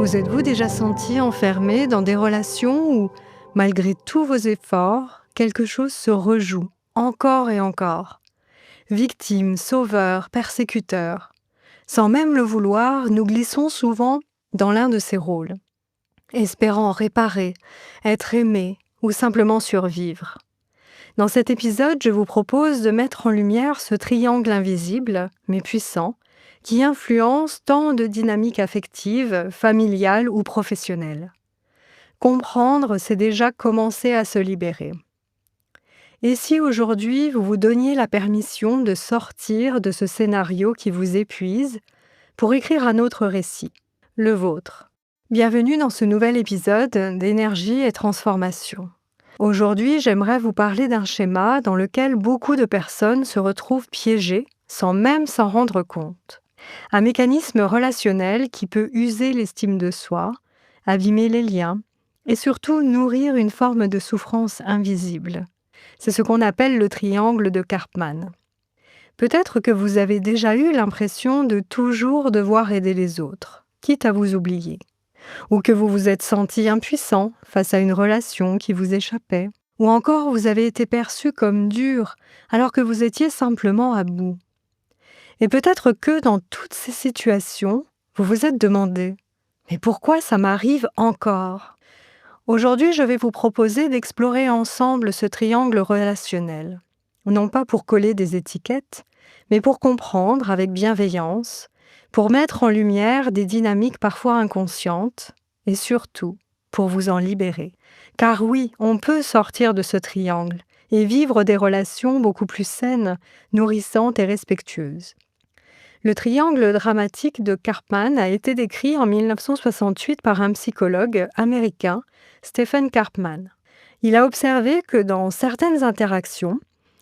Vous êtes-vous déjà senti enfermé dans des relations où, malgré tous vos efforts, quelque chose se rejoue, encore et encore? Victime, sauveur, persécuteur. Sans même le vouloir, nous glissons souvent dans l'un de ces rôles, espérant réparer, être aimé ou simplement survivre. Dans cet épisode, je vous propose de mettre en lumière ce triangle invisible, mais puissant, qui influence tant de dynamiques affectives, familiales ou professionnelles. Comprendre, c'est déjà commencer à se libérer. Et si aujourd'hui vous vous donniez la permission de sortir de ce scénario qui vous épuise pour écrire un autre récit, le vôtre? Bienvenue dans ce nouvel épisode d'énergie et transformation. Aujourd'hui, j'aimerais vous parler d'un schéma dans lequel beaucoup de personnes se retrouvent piégées sans même s'en rendre compte. Un mécanisme relationnel qui peut user l'estime de soi, abîmer les liens et surtout nourrir une forme de souffrance invisible. C'est ce qu'on appelle le triangle de Karpman. Peut-être que vous avez déjà eu l'impression de toujours devoir aider les autres, quitte à vous oublier. Ou que vous vous êtes senti impuissant face à une relation qui vous échappait. Ou encore vous avez été perçu comme dur alors que vous étiez simplement à bout. Et peut-être que dans toutes ces situations, vous vous êtes demandé « Mais pourquoi ça m'arrive encore ?» Aujourd'hui, je vais vous proposer d'explorer ensemble ce triangle relationnel. Non pas pour coller des étiquettes, mais pour comprendre avec bienveillance, pour mettre en lumière des dynamiques parfois inconscientes, et surtout, pour vous en libérer. Car oui, on peut sortir de ce triangle et vivre des relations beaucoup plus saines, nourrissantes et respectueuses. Le triangle dramatique de Karpman a été décrit en 1968 par un psychologue américain, Stephen Karpman. Il a observé que dans certaines interactions,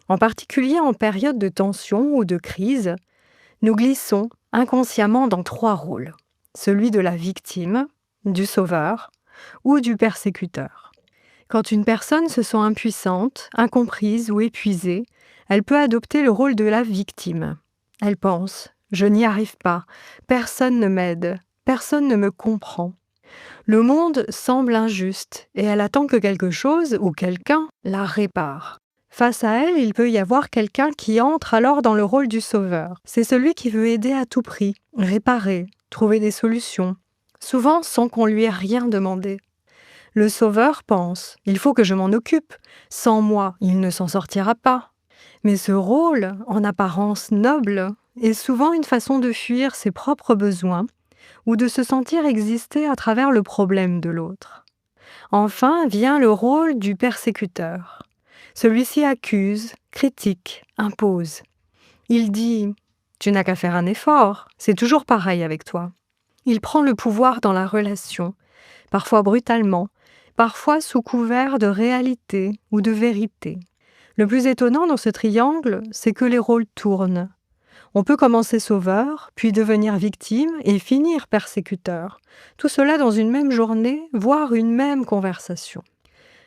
en particulier en période de tension ou de crise, nous glissons inconsciemment dans 3 rôles, celui de la victime, du sauveur ou du persécuteur. Quand une personne se sent impuissante, incomprise ou épuisée, elle peut adopter le rôle de la victime. Elle pense « je n'y arrive pas, personne ne m'aide, personne ne me comprend ». Le monde semble injuste et elle attend que quelque chose ou quelqu'un la répare. Face à elle, il peut y avoir quelqu'un qui entre alors dans le rôle du sauveur. C'est celui qui veut aider à tout prix, réparer, trouver des solutions, souvent sans qu'on lui ait rien demandé. Le sauveur pense « il faut que je m'en occupe, sans moi, il ne s'en sortira pas ». Mais ce rôle, en apparence noble, est souvent une façon de fuir ses propres besoins ou de se sentir exister à travers le problème de l'autre. Enfin vient le rôle du persécuteur. Celui-ci accuse, critique, impose. Il dit « tu n'as qu'à faire un effort, c'est toujours pareil avec toi ». Il prend le pouvoir dans la relation, parfois brutalement, parfois sous couvert de réalité ou de vérité. Le plus étonnant dans ce triangle, c'est que les rôles tournent. On peut commencer sauveur, puis devenir victime et finir persécuteur. Tout cela dans une même journée, voire une même conversation.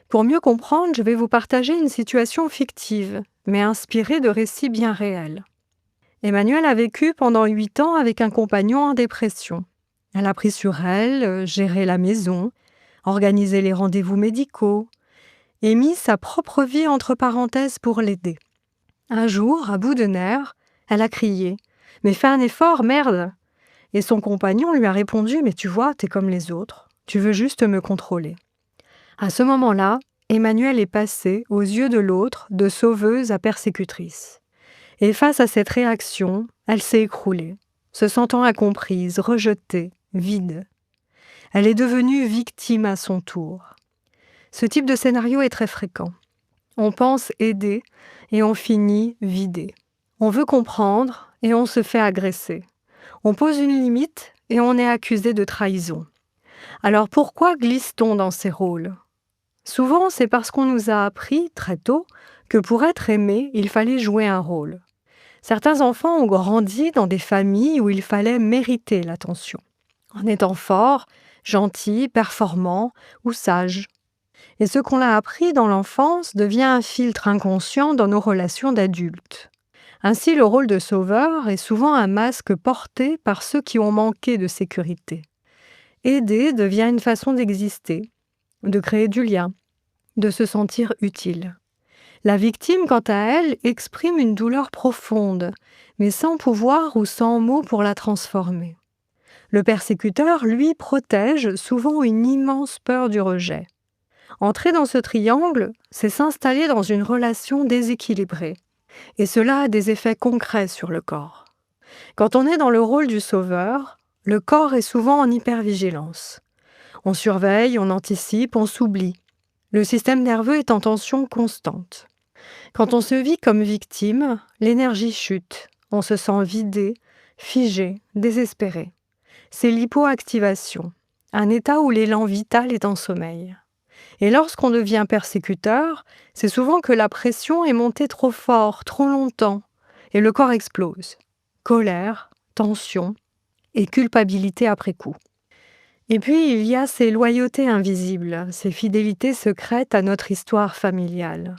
Pour mieux comprendre, je vais vous partager une situation fictive, mais inspirée de récits bien réels. Emmanuelle a vécu pendant 8 ans avec un compagnon en dépression. Elle a pris sur elle, géré la maison, organisé les rendez-vous médicaux et mis sa propre vie entre parenthèses pour l'aider. Un jour, à bout de nerfs, elle a crié « Mais fais un effort, merde !» Et son compagnon lui a répondu « Mais tu vois, t'es comme les autres, tu veux juste me contrôler. » À ce moment-là, Emmanuelle est passée, aux yeux de l'autre, de sauveuse à persécutrice. Et face à cette réaction, elle s'est écroulée, se sentant incomprise, rejetée, vide. Elle est devenue victime à son tour. Ce type de scénario est très fréquent. On pense aider et on finit vidé. On veut comprendre et on se fait agresser. On pose une limite et on est accusé de trahison. Alors pourquoi glisse-t-on dans ces rôles ? Souvent, c'est parce qu'on nous a appris très tôt que pour être aimé, il fallait jouer un rôle. Certains enfants ont grandi dans des familles où il fallait mériter l'attention, en étant fort, gentil, performant ou sage. Et ce qu'on a appris dans l'enfance devient un filtre inconscient dans nos relations d'adultes. Ainsi, le rôle de sauveur est souvent un masque porté par ceux qui ont manqué de sécurité. Aider devient une façon d'exister, de créer du lien, de se sentir utile. La victime, quant à elle, exprime une douleur profonde, mais sans pouvoir ou sans mots pour la transformer. Le persécuteur, lui, protège, souvent une immense peur du rejet. Entrer dans ce triangle, c'est s'installer dans une relation déséquilibrée. Et cela a des effets concrets sur le corps. Quand on est dans le rôle du sauveur, le corps est souvent en hypervigilance. On surveille, on anticipe, on s'oublie. Le système nerveux est en tension constante. Quand on se vit comme victime, l'énergie chute. On se sent vidé, figé, désespéré. C'est l'hypoactivation, un état où l'élan vital est en sommeil. Et lorsqu'on devient persécuteur, c'est souvent que la pression est montée trop fort, trop longtemps, et le corps explose. Colère, tension et culpabilité après coup. Et puis, il y a ces loyautés invisibles, ces fidélités secrètes à notre histoire familiale.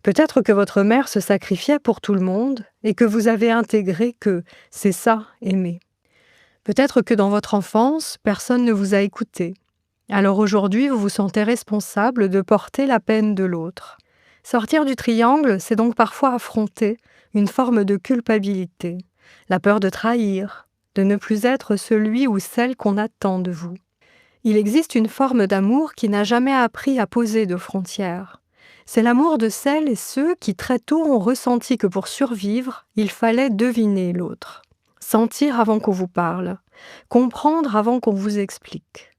Peut-être que votre mère se sacrifiait pour tout le monde et que vous avez intégré que c'est ça, aimer. Peut-être que dans votre enfance, personne ne vous a écouté. Alors aujourd'hui, vous vous sentez responsable de porter la peine de l'autre. Sortir du triangle, c'est donc parfois affronter une forme de culpabilité, la peur de trahir, de ne plus être celui ou celle qu'on attend de vous. Il existe une forme d'amour qui n'a jamais appris à poser de frontières. C'est l'amour de celles et ceux qui très tôt ont ressenti que pour survivre, il fallait deviner l'autre. Sentir avant qu'on vous parle, comprendre avant qu'on vous explique.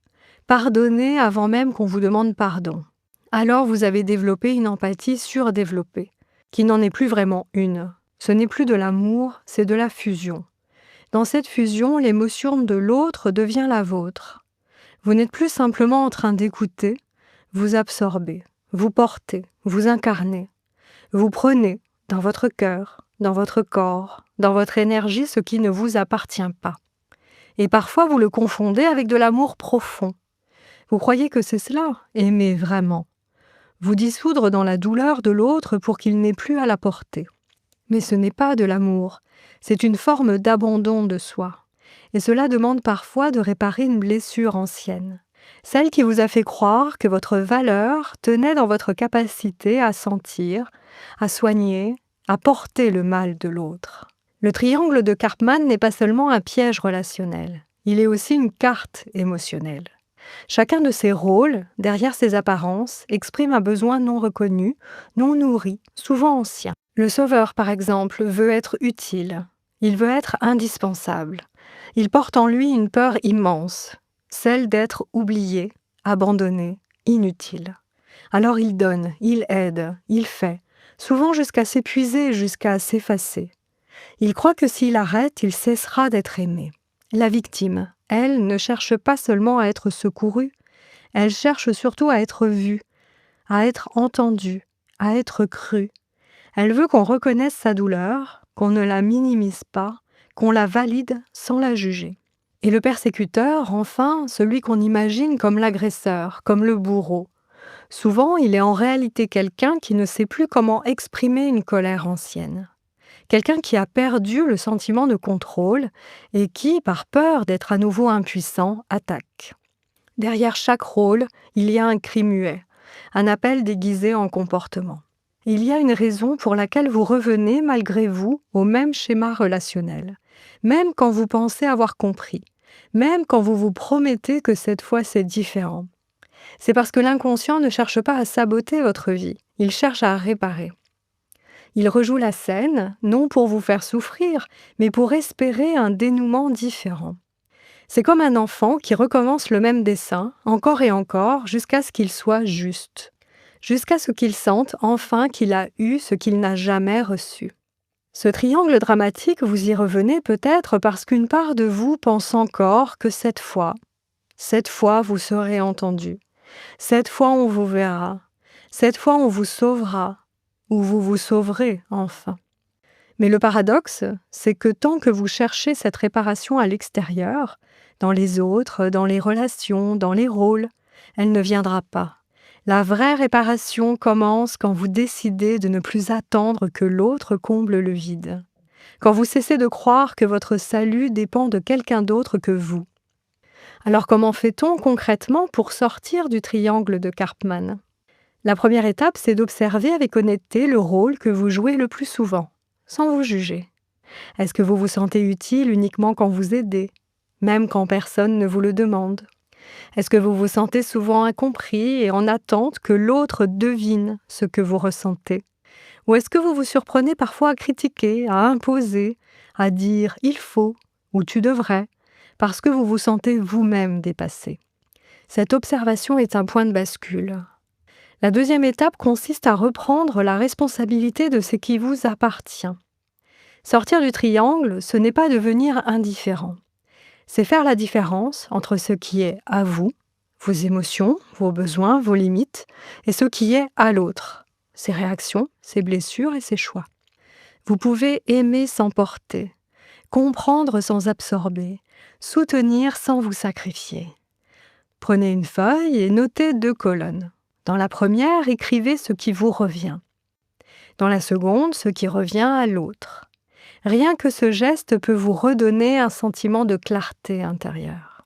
Pardonner avant même qu'on vous demande pardon. Alors vous avez développé une empathie surdéveloppée, qui n'en est plus vraiment une. Ce n'est plus de l'amour, c'est de la fusion. Dans cette fusion, l'émotion de l'autre devient la vôtre. Vous n'êtes plus simplement en train d'écouter, vous absorbez, vous portez, vous incarnez. Vous prenez, dans votre cœur, dans votre corps, dans votre énergie, ce qui ne vous appartient pas. Et parfois vous le confondez avec de l'amour profond. Vous croyez que c'est cela, aimer vraiment. Vous dissoudre dans la douleur de l'autre pour qu'il n'ait plus à la porter. Mais ce n'est pas de l'amour, c'est une forme d'abandon de soi. Et cela demande parfois de réparer une blessure ancienne. Celle qui vous a fait croire que votre valeur tenait dans votre capacité à sentir, à soigner, à porter le mal de l'autre. Le triangle de Karpman n'est pas seulement un piège relationnel, il est aussi une carte émotionnelle. Chacun de ces rôles, derrière ces apparences, exprime un besoin non reconnu, non nourri, souvent ancien. Le sauveur, par exemple, veut être utile. Il veut être indispensable. Il porte en lui une peur immense, celle d'être oublié, abandonné, inutile. Alors il donne, il aide, il fait, souvent jusqu'à s'épuiser, jusqu'à s'effacer. Il croit que s'il arrête, il cessera d'être aimé. La victime, elle, ne cherche pas seulement à être secourue, elle cherche surtout à être vue, à être entendue, à être crue. Elle veut qu'on reconnaisse sa douleur, qu'on ne la minimise pas, qu'on la valide sans la juger. Et le persécuteur, enfin, celui qu'on imagine comme l'agresseur, comme le bourreau. Souvent, il est en réalité quelqu'un qui ne sait plus comment exprimer une colère ancienne. Quelqu'un qui a perdu le sentiment de contrôle et qui, par peur d'être à nouveau impuissant, attaque. Derrière chaque rôle, il y a un cri muet, un appel déguisé en comportement. Il y a une raison pour laquelle vous revenez, malgré vous, au même schéma relationnel, même quand vous pensez avoir compris, même quand vous vous promettez que cette fois c'est différent. C'est parce que l'inconscient ne cherche pas à saboter votre vie, il cherche à réparer. Il rejoue la scène, non pour vous faire souffrir, mais pour espérer un dénouement différent. C'est comme un enfant qui recommence le même dessin, encore et encore, jusqu'à ce qu'il soit juste. Jusqu'à ce qu'il sente enfin qu'il a eu ce qu'il n'a jamais reçu. Ce triangle dramatique, vous y revenez peut-être parce qu'une part de vous pense encore que cette fois, vous serez entendu. Cette fois, on vous verra. Cette fois, on vous sauvera. Ou vous vous sauverez, enfin. Mais le paradoxe, c'est que tant que vous cherchez cette réparation à l'extérieur, dans les autres, dans les relations, dans les rôles, elle ne viendra pas. La vraie réparation commence quand vous décidez de ne plus attendre que l'autre comble le vide. Quand vous cessez de croire que votre salut dépend de quelqu'un d'autre que vous. Alors comment fait-on concrètement pour sortir du triangle de Karpman? La première étape, c'est d'observer avec honnêteté le rôle que vous jouez le plus souvent, sans vous juger. Est-ce que vous vous sentez utile uniquement quand vous aidez, même quand personne ne vous le demande? Est-ce que vous vous sentez souvent incompris et en attente que l'autre devine ce que vous ressentez? Ou est-ce que vous vous surprenez parfois à critiquer, à imposer, à dire «il faut» ou «tu devrais», parce que vous vous sentez vous-même dépassé? Cette observation est un point de bascule. La deuxième étape consiste à reprendre la responsabilité de ce qui vous appartient. Sortir du triangle, ce n'est pas devenir indifférent. C'est faire la différence entre ce qui est à vous, vos émotions, vos besoins, vos limites, et ce qui est à l'autre, ses réactions, ses blessures et ses choix. Vous pouvez aimer sans porter, comprendre sans absorber, soutenir sans vous sacrifier. Prenez une feuille et notez 2 colonnes. Dans la première, écrivez ce qui vous revient. Dans la seconde, ce qui revient à l'autre. Rien que ce geste peut vous redonner un sentiment de clarté intérieure.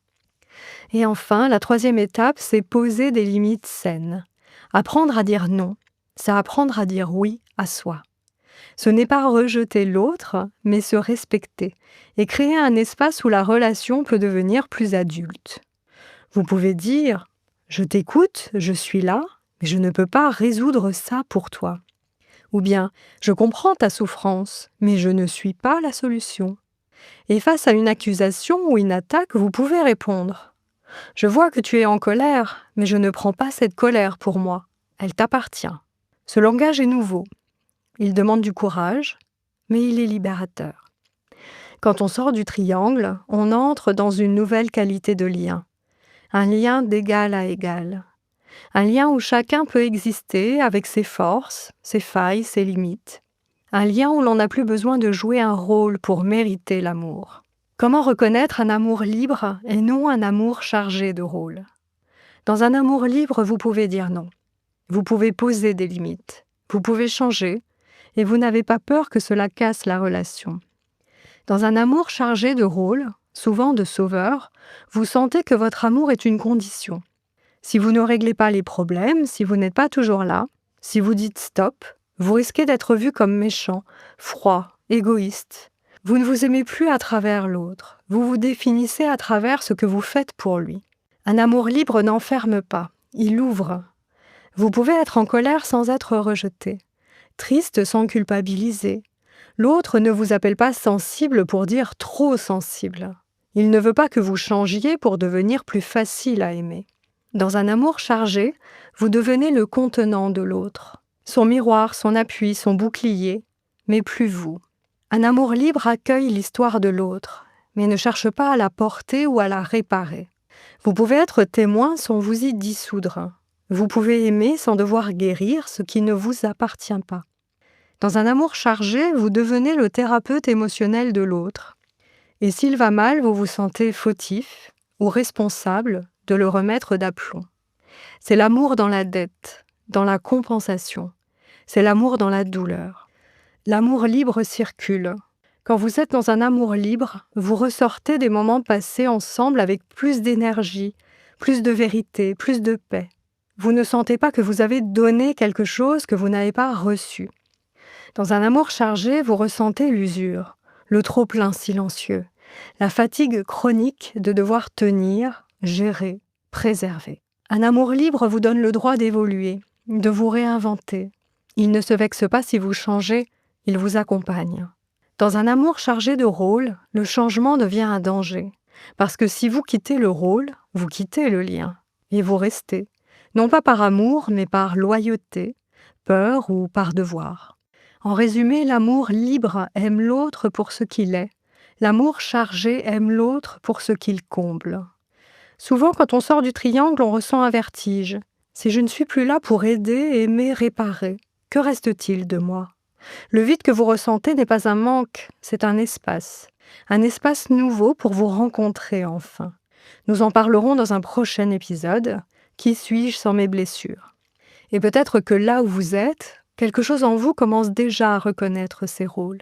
Et enfin, la troisième étape, c'est poser des limites saines. Apprendre à dire non, c'est apprendre à dire oui à soi. Ce n'est pas rejeter l'autre, mais se respecter et créer un espace où la relation peut devenir plus adulte. Vous pouvez dire « je t'écoute, je suis là, mais je ne peux pas résoudre ça pour toi ». Ou bien « je comprends ta souffrance, mais je ne suis pas la solution ». Et face à une accusation ou une attaque, vous pouvez répondre « je vois que tu es en colère, mais je ne prends pas cette colère pour moi, elle t'appartient ». Ce langage est nouveau. Il demande du courage, mais il est libérateur. Quand on sort du triangle, on entre dans une nouvelle qualité de lien. Un lien d'égal à égal. Un lien où chacun peut exister avec ses forces, ses failles, ses limites. Un lien où l'on n'a plus besoin de jouer un rôle pour mériter l'amour. Comment reconnaître un amour libre et non un amour chargé de rôles? Dans un amour libre, vous pouvez dire non. Vous pouvez poser des limites. Vous pouvez changer et vous n'avez pas peur que cela casse la relation. Dans un amour chargé de rôles, souvent de sauveur, vous sentez que votre amour est une condition. Si vous ne réglez pas les problèmes, si vous n'êtes pas toujours là, si vous dites stop, vous risquez d'être vu comme méchant, froid, égoïste. Vous ne vous aimez plus à travers l'autre, vous vous définissez à travers ce que vous faites pour lui. Un amour libre n'enferme pas, il ouvre. Vous pouvez être en colère sans être rejeté, triste sans culpabiliser. L'autre ne vous appelle pas sensible pour dire trop sensible. Il ne veut pas que vous changiez pour devenir plus facile à aimer. Dans un amour chargé, vous devenez le contenant de l'autre, son miroir, son appui, son bouclier, mais plus vous. Un amour libre accueille l'histoire de l'autre, mais ne cherche pas à la porter ou à la réparer. Vous pouvez être témoin sans vous y dissoudre. Vous pouvez aimer sans devoir guérir ce qui ne vous appartient pas. Dans un amour chargé, vous devenez le thérapeute émotionnel de l'autre. Et s'il va mal, vous vous sentez fautif ou responsable de le remettre d'aplomb. C'est l'amour dans la dette, dans la compensation. C'est l'amour dans la douleur. L'amour libre circule. Quand vous êtes dans un amour libre, vous ressortez des moments passés ensemble avec plus d'énergie, plus de vérité, plus de paix. Vous ne sentez pas que vous avez donné quelque chose que vous n'avez pas reçu. Dans un amour chargé, vous ressentez l'usure, le trop-plein silencieux, la fatigue chronique de devoir tenir, gérer, préserver. Un amour libre vous donne le droit d'évoluer, de vous réinventer. Il ne se vexe pas si vous changez, il vous accompagne. Dans un amour chargé de rôle, le changement devient un danger. Parce que si vous quittez le rôle, vous quittez le lien. Et vous restez, non pas par amour, mais par loyauté, peur ou par devoir. En résumé, l'amour libre aime l'autre pour ce qu'il est. L'amour chargé aime l'autre pour ce qu'il comble. Souvent, quand on sort du triangle, on ressent un vertige. Si je ne suis plus là pour aider, aimer, réparer, que reste-t-il de moi? Le vide que vous ressentez n'est pas un manque, c'est un espace nouveau pour vous rencontrer enfin. Nous en parlerons dans un prochain épisode. Qui suis-je sans mes blessures? Et peut-être que là où vous êtes, quelque chose en vous commence déjà à reconnaître ces rôles,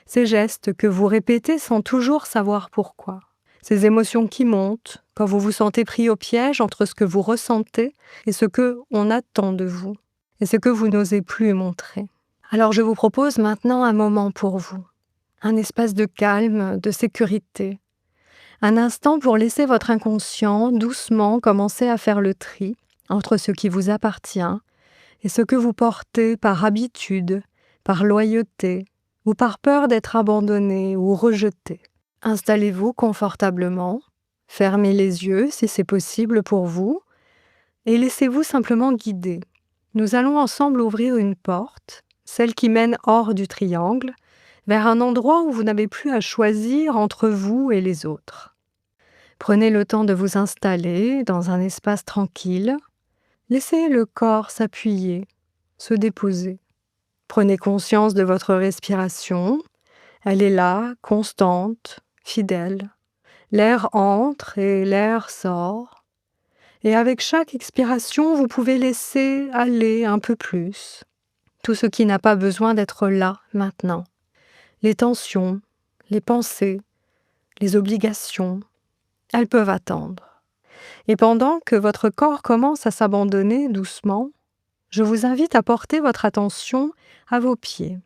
ces gestes que vous répétez sans toujours savoir pourquoi, ces émotions qui montent, quand vous vous sentez pris au piège entre ce que vous ressentez et ce que on attend de vous, et ce que vous n'osez plus montrer. Alors je vous propose maintenant un moment pour vous, un espace de calme, de sécurité, un instant pour laisser votre inconscient doucement commencer à faire le tri entre ce qui vous appartient et ce que vous portez par habitude, par loyauté ou par peur d'être abandonné ou rejeté. Installez-vous confortablement, fermez les yeux si c'est possible pour vous et laissez-vous simplement guider. Nous allons ensemble ouvrir une porte, celle qui mène hors du triangle, vers un endroit où vous n'avez plus à choisir entre vous et les autres. Prenez le temps de vous installer dans un espace tranquille. Laissez le corps s'appuyer, se déposer. Prenez conscience de votre respiration. Elle est là, constante, fidèle. L'air entre et l'air sort. Et avec chaque expiration, vous pouvez laisser aller un peu plus. Tout ce qui n'a pas besoin d'être là, maintenant. Les tensions, les pensées, les obligations, elles peuvent attendre. Et pendant que votre corps commence à s'abandonner doucement, je vous invite à porter votre attention à vos pieds.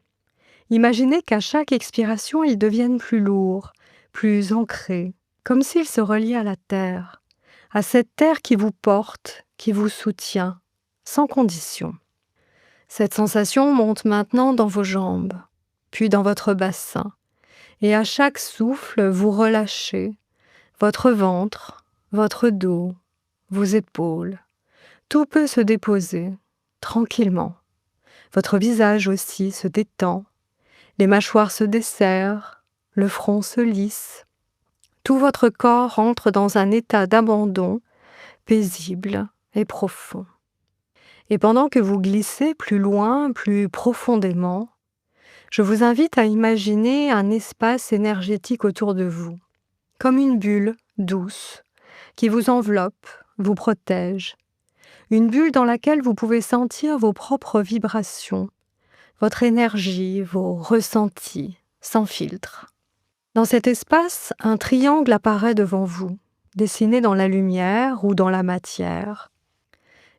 Imaginez qu'à chaque expiration, ils deviennent plus lourds, plus ancrés, comme s'ils se reliaient à la terre, à cette terre qui vous porte, qui vous soutient, sans condition. Cette sensation monte maintenant dans vos jambes, puis dans votre bassin, et à chaque souffle, vous relâchez votre ventre, votre dos, vos épaules. Tout peut se déposer, tranquillement. Votre visage aussi se détend, les mâchoires se desserrent, le front se lisse. Tout votre corps entre dans un état d'abandon paisible et profond. Et pendant que vous glissez plus loin, plus profondément, je vous invite à imaginer un espace énergétique autour de vous, comme une bulle douce qui vous enveloppe, vous protège. Une bulle dans laquelle vous pouvez sentir vos propres vibrations, votre énergie, vos ressentis, sans filtre. Dans cet espace, un triangle apparaît devant vous, dessiné dans la lumière ou dans la matière.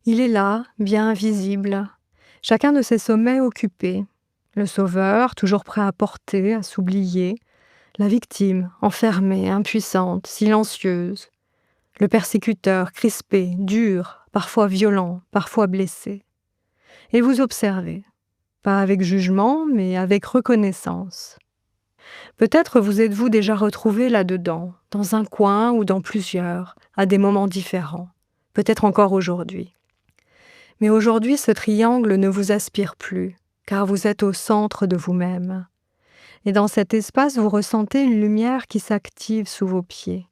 Il est là, bien visible, chacun de ses sommets occupé. Le sauveur, toujours prêt à porter, à s'oublier. La victime, enfermée, impuissante, silencieuse. Le persécuteur, crispé, dur, parfois violent, parfois blessé. Et vous observez, pas avec jugement, mais avec reconnaissance. Peut-être vous êtes-vous déjà retrouvé là-dedans, dans un coin ou dans plusieurs, à des moments différents, peut-être encore aujourd'hui. Mais aujourd'hui, ce triangle ne vous aspire plus, car vous êtes au centre de vous-même. Et dans cet espace, vous ressentez une lumière qui s'active sous vos pieds.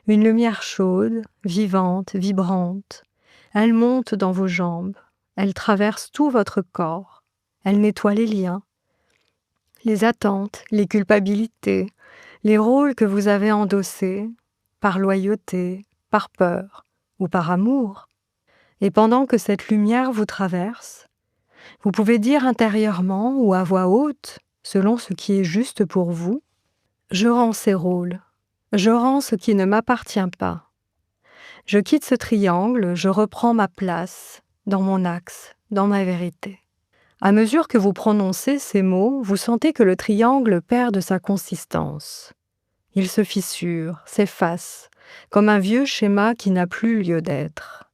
Une lumière chaude, vivante, vibrante. Elle monte dans vos jambes, elle traverse tout votre corps, elle nettoie les liens, les attentes, les culpabilités, les rôles que vous avez endossés, par loyauté, par peur ou par amour. Et pendant que cette lumière vous traverse, vous pouvez dire intérieurement ou à voix haute, selon ce qui est juste pour vous, « Je rends ces rôles, je rends ce qui ne m'appartient pas. Je quitte ce triangle, je reprends ma place, dans mon axe, dans ma vérité. » À mesure que vous prononcez ces mots, vous sentez que le triangle perd de sa consistance. Il se fissure, s'efface, comme un vieux schéma qui n'a plus lieu d'être.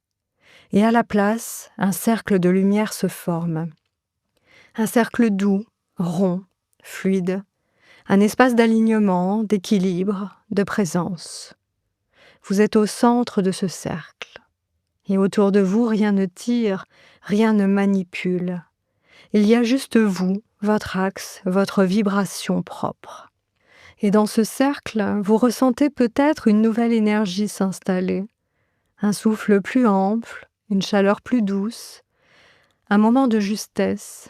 Et à la place, un cercle de lumière se forme. Un cercle doux, rond, fluide, un espace d'alignement, d'équilibre, de présence. Vous êtes au centre de ce cercle. Et autour de vous, rien ne tire, rien ne manipule. Il y a juste vous, votre axe, votre vibration propre. Et dans ce cercle, vous ressentez peut-être une nouvelle énergie s'installer. Un souffle plus ample, une chaleur plus douce, un moment de justesse,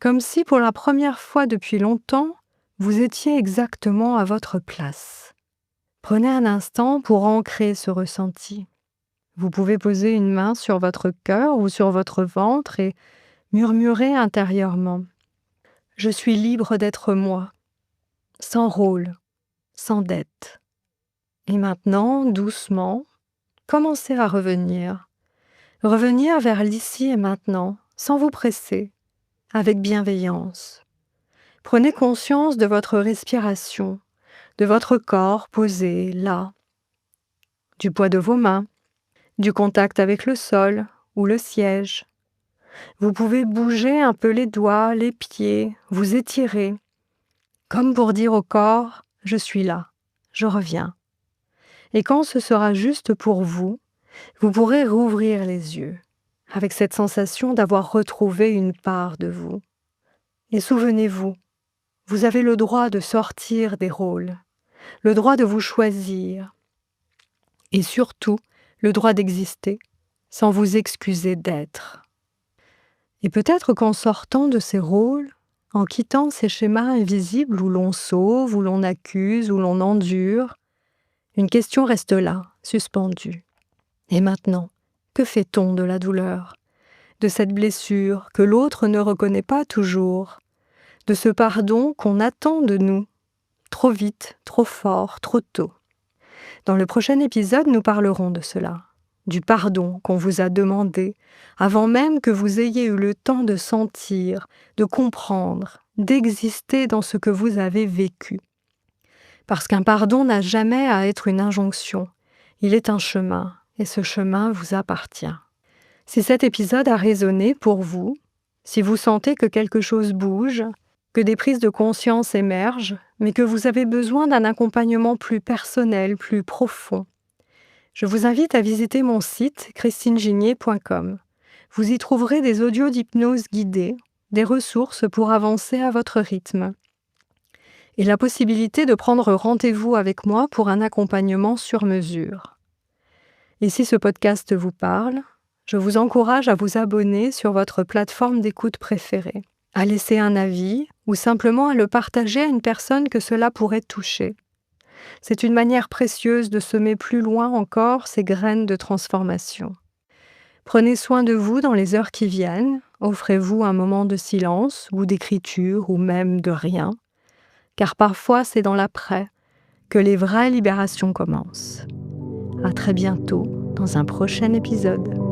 comme si pour la première fois depuis longtemps, vous étiez exactement à votre place. Prenez un instant pour ancrer ce ressenti. Vous pouvez poser une main sur votre cœur ou sur votre ventre et murmurer intérieurement « Je suis libre d'être moi, sans rôle, sans dette. » Et maintenant, doucement, commencez à revenir. Revenir vers l'ici et maintenant, sans vous presser, avec bienveillance. Prenez conscience de votre respiration, de votre corps posé là, du poids de vos mains, du contact avec le sol ou le siège. Vous pouvez bouger un peu les doigts, les pieds, vous étirer, comme pour dire au corps « je suis là, je reviens ». Et quand ce sera juste pour vous, vous pourrez rouvrir les yeux, avec cette sensation d'avoir retrouvé une part de vous. Et souvenez-vous, vous avez le droit de sortir des rôles, le droit de vous choisir, et surtout le droit d'exister sans vous excuser d'être. Et peut-être qu'en sortant de ces rôles, en quittant ces schémas invisibles où l'on sauve, où l'on accuse, où l'on endure, une question reste là, suspendue. Et maintenant, que fait-on de la douleur, de cette blessure que l'autre ne reconnaît pas toujours, de ce pardon qu'on attend de nous, trop vite, trop fort, trop tôt? Dans le prochain épisode, nous parlerons de cela, du pardon qu'on vous a demandé, avant même que vous ayez eu le temps de sentir, de comprendre, d'exister dans ce que vous avez vécu. Parce qu'un pardon n'a jamais à être une injonction, il est un chemin, et ce chemin vous appartient. Si cet épisode a résonné pour vous, si vous sentez que quelque chose bouge, que des prises de conscience émergent, mais que vous avez besoin d'un accompagnement plus personnel, plus profond, je vous invite à visiter mon site christineginier.com. Vous y trouverez des audios d'hypnose guidée, des ressources pour avancer à votre rythme, et la possibilité de prendre rendez-vous avec moi pour un accompagnement sur mesure. Et si ce podcast vous parle, je vous encourage à vous abonner sur votre plateforme d'écoute préférée, à laisser un avis ou simplement à le partager à une personne que cela pourrait toucher. C'est une manière précieuse de semer plus loin encore ces graines de transformation. Prenez soin de vous dans les heures qui viennent, offrez-vous un moment de silence ou d'écriture ou même de rien, car parfois c'est dans l'après que les vraies libérations commencent. À très bientôt dans un prochain épisode.